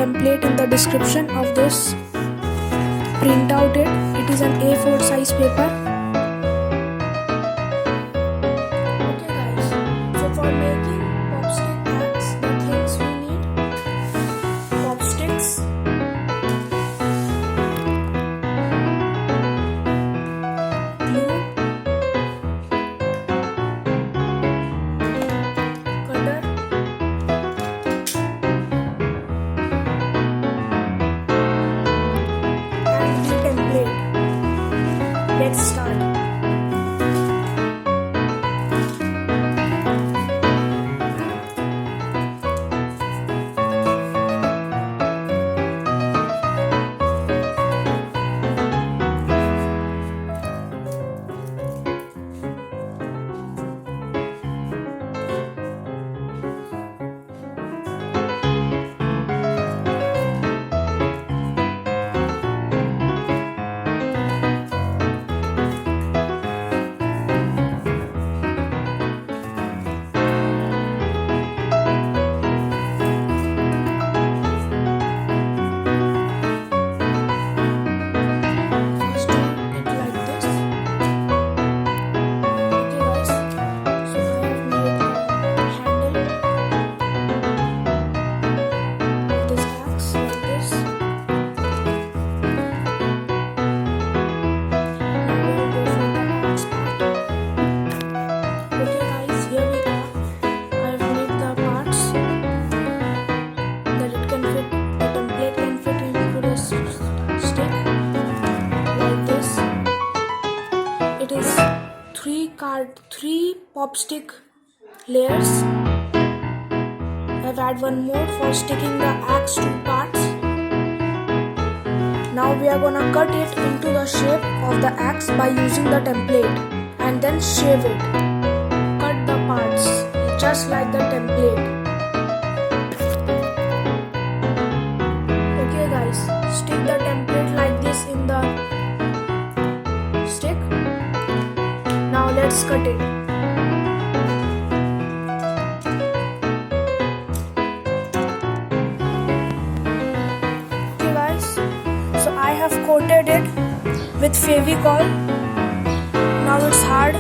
template in the description of this. Print out it. It is an A4 size paper. Okay guys, so for making popstick axe, the things we need: popsticks, glue, cutter, and the template. Let's start. It is three popstick layers. I've added one more for sticking the axe to parts. Now we are gonna cut it into the shape of the axe by using the template and then shave it. Cut the parts just like the template. Okay guys, stick the template like this in the stick. Now let's cut it. Okay guys, so I have coated it with Fevicol. Now it's hard.